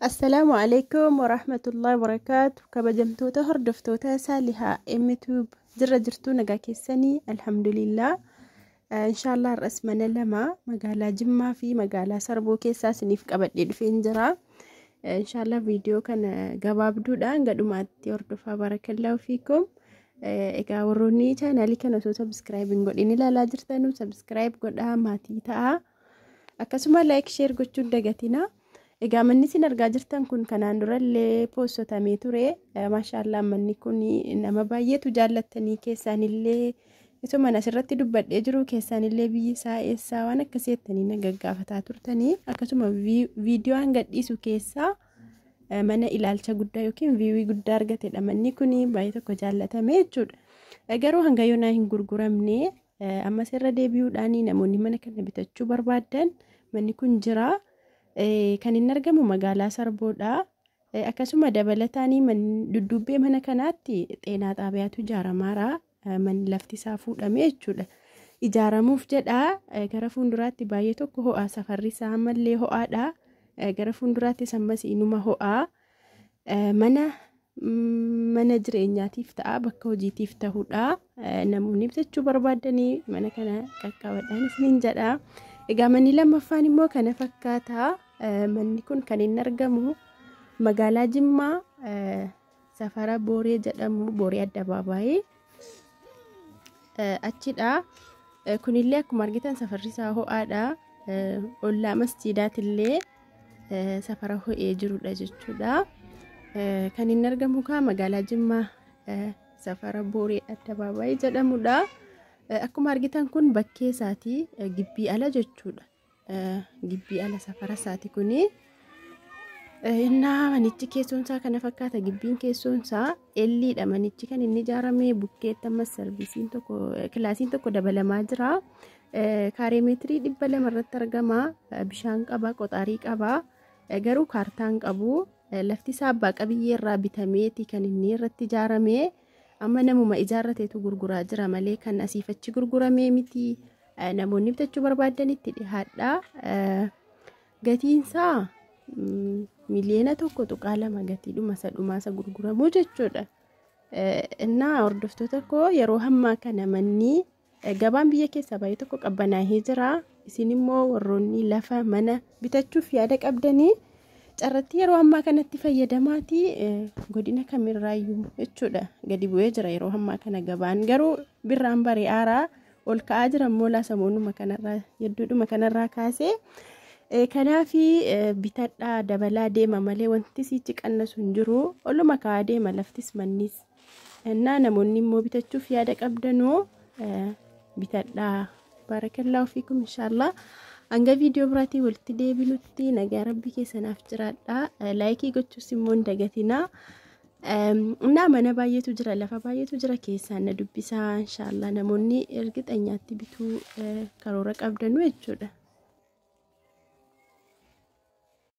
السلام عليكم ورحمة الله وبركاته. كبجمتوتا هردفتوتا سالها يوتيوب جرجرتو نجاكيسني الحمد لله. إن شاء الله الرسمنا لما مقالة جمع في مقالة سربو كيسا سنيف قبل في جرا. إن شاء الله فيديو كان جواب دودان قدومات يردفا بارك الله فيكم. إيكا وروني channel kana so subscribing godhini la jirtanu subscribe godha maatii ta'a. Akkasuma like share gochuun dagatina. Egaa manni sin argaa jirtan kun kanaan durallee postotamee ture. Maashaallah manni kun nama baay'eetu jaallattanii keessaanillee isuma asirratti dubbadhee jiru keessaanillee biyyi isaa eessaa waan akkasiittanii nagaggaafataa turtanii akkasuma viidiyoon gadhiisu keessaa mana ilaalcha guddaa yookiin viiwii guddaa argatedha. Manni kun baay'ee tokko jaallatamee jechuudha. Garuu hanga yoonaa hin gurguramne ammas irra deebi'uudhaan namoonni mana kana bitachuu barbaadan manni kun jira. Kan inni argamu magaalaa Sarboodha. Akkasuma dabalataan duddubbee mana kanaatti xeenaa xaabiyaatu ijaaramaara. Manni lafti isaa fuudhamee jechuudha. Ijaaramuuf jedha. Gara fuulduraatti baay'ee tokko ho'aa safarri isaa ammallee ho'aadha. Gara fuulduraatti sammas inuma ho'aa. Mana jireenyaatiif ta'a, bakka hojiitiif ta'uudha. Namoonni bitachuu barbaadanii mana kana qaqqabadhaan isiniin jedha. Egaa manni lammaffaan immoo kana fakkaata. Manni kun kan inni argamu magaalaa Jimmaa safara Booree jedhamu, Booree Addabaabaayii achidha. Kunillee akkuma argitan safarri isaa ho'aadha. Ollaa masjiidaatillee safara ho'ee jirudha jechuudha. Kan inni argamu magaalaa Jimmaa safara Booree Addabaabaayii jedhamudha. Akkuma argitan kun bakkee isaati gibbii ala jechuudha. Gibbii ala safara isaati kuni. Manichi keessoon isaa kana fakkaata. Gibbiin keessoon isaa elliidha. Manichi kan inni ijaarame bukkeetti ammas sarbiisiin tokko kilaasiin tokko dabalamaa jira. Kaaree meetirii 200 irratti argama. Bishaan qaba, qoxaarii qaba. Garuu kaartaan qabu. Lafti isaa abbaa qabiyyee irraa bitameeti kan inni irratti ijaarame. Amma namuma ijaarrateetu gurguraa jira malee kan asiif achi gurguramee miti. Namoonni bitachuu barbaadanitti dhihaadha. Gatiin isaa miliyoona 1.2 gatiidhuma sadhumaasa gurguramuu jechuudha. Innaa hordoftoota koo yeroo hammaa kana manni gabaan biyya keessaa baay'ee tokko qabbanaahee jira. Isin immoo warroonni lafa mana bitachuuf yaada qabdanii carratti yeroo hammaa kanatti fayyadamaati. Godina kamirraayyuu jechuudha gadi bu'ee jira yeroo hammaa kana gabaan. Garuu birraan baree aaraa ol ka'aa jira moolaa samoonuma kanarraa hedduudhuma kanarraa kaasee. Kanaafi bitadhaa dabalaa deema malee wanti sichi qannasu hin jiru. Oluma ka'aa deema laftis mannis. Innaa namoonni immoo bitachuuf yaada qabdanoo bitadhaa. Barakallahu fiikum inshaallah. Hanga viidiyoo biraatii walitti deebinutti nagaa rabbii keessanaaf jiraadha. Laayikii gochuus immoo hin dagatinaa. Innaa mana baay'eetu jira, lafa baay'eetu jira keessaan na dubbisaa inshaallah. Namoonni erga xanyaatti bituu karoora qabdanuu jechuudha.